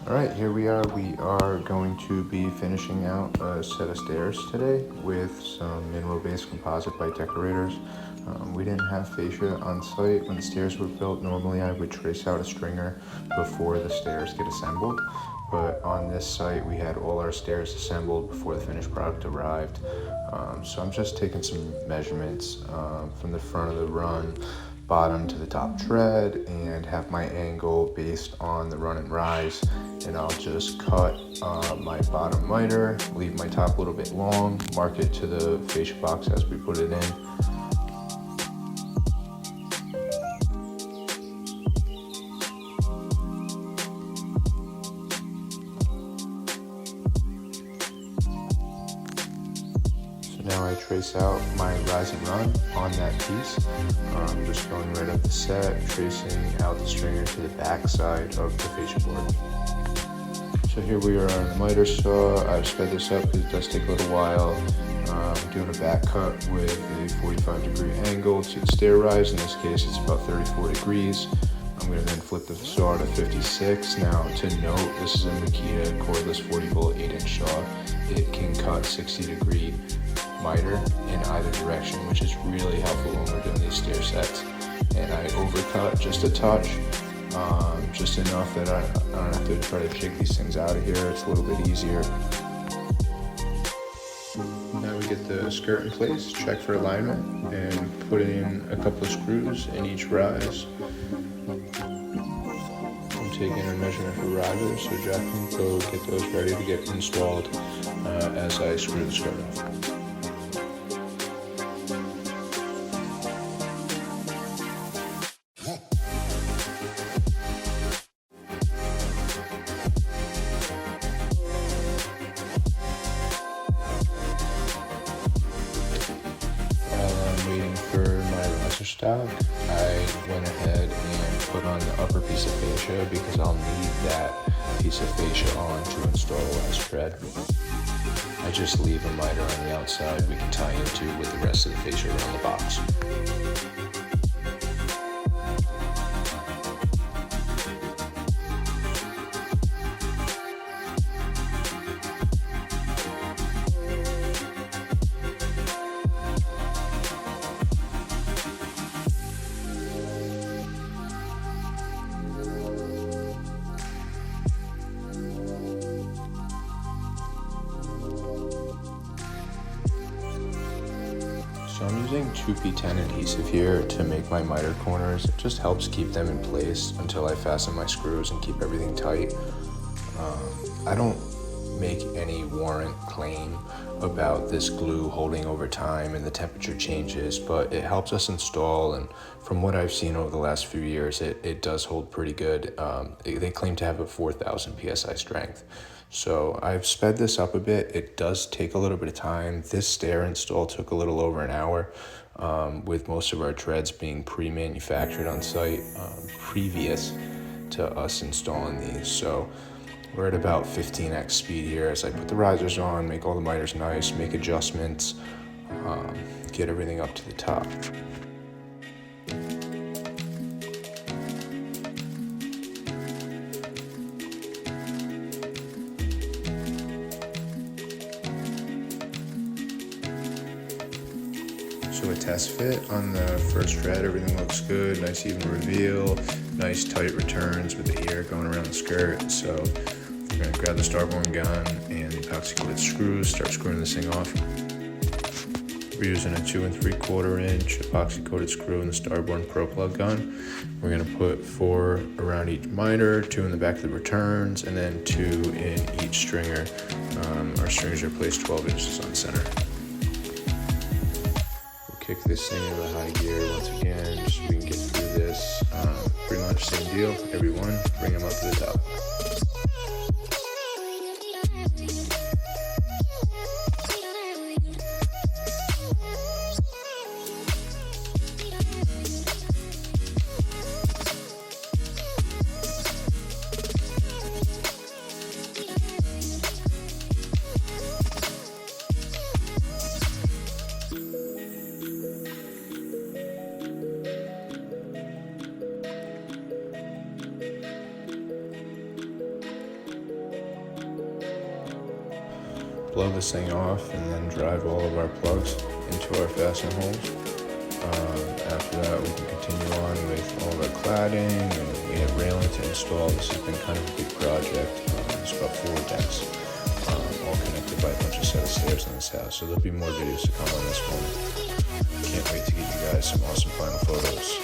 Alright, here we are. We are going to be finishing out a set of stairs today with some mineral-based composite by Deckorators. We didn't have fascia on site when the stairs were built. Normally I would trace out a stringer before the stairs get assembled, but on this site we had all our stairs assembled before the finished product arrived. So I'm just taking some measurements from the front of the run, bottom to the top tread, and have my angle based on the run and rise. And I'll just cut my bottom miter, leave my top a little bit long, mark it to the fascia box as we put it in. Now I trace out my rise and run on that piece. Just going right up the set, tracing out the stringer to the back side of the fascia board. So here we are on the miter saw. I've sped this up because it does take a little while. Doing a back cut with a 45-degree angle to the stair rise. In this case, it's about 34 degrees. I'm going to then flip the saw to 56. Now, to note, this is a Mitered cordless 40-volt 8-inch saw. It can cut 60-degree miter in either direction, which is really helpful when we're doing these stair sets. And I overcut just a touch, just enough that I don't have to try to jig these things out of here. It's a little bit easier. Now we get the skirt in place, check for alignment, and put in a couple of screws in each rise. I'm taking a measurement for risers, so Jack can go get those ready to get installed as I screw the skirt off. Waiting for my riser stock, I went ahead and put on the upper piece of fascia because I'll need that piece of fascia on to install the last tread. I just leave a miter on the outside we can tie into with the rest of the fascia around the box. So I'm using 2P10 adhesive here to make my miter corners. It just helps keep them in place until I fasten my screws and keep everything tight. I don't make any warrant claim about this glue holding over time and the temperature changes, but it helps us install, and from what I've seen over the last few years, it does hold pretty good. They claim to have a 4,000 PSI strength. So I've sped this up a bit. It does take a little bit of time. This stair install took a little over an hour, with most of our treads being pre-manufactured on site previous to us installing these. So we're at about 15x speed here as I put the risers on, make all the miters nice, make adjustments, get everything up to the top. So a test fit on the first tread, everything looks good, nice even reveal, nice tight returns with the air going around the skirt. So we're gonna grab the starborn gun and the epoxy coated screws, start screwing this thing off. We're using a 2 3/4 inch epoxy coated screw in the starborn pro plug gun. We're gonna put 4 around each miter, 2 in the back of the returns, and then 2 in each stringer. Our stringers are placed 12 inches on center. Kick this thing into the high gear once again, just so we can get through this. Pretty much same deal. Every one, bring them up to the top. blow this thing off and then drive all of our plugs into our fasten holes. After that, we can continue on with all of our cladding, and we have railing to install. This has been kind of a big project. It's about 4 decks, all connected by a bunch of set of stairs in this house. So there'll be more videos to come on this one. Can't wait to get you guys some awesome final photos.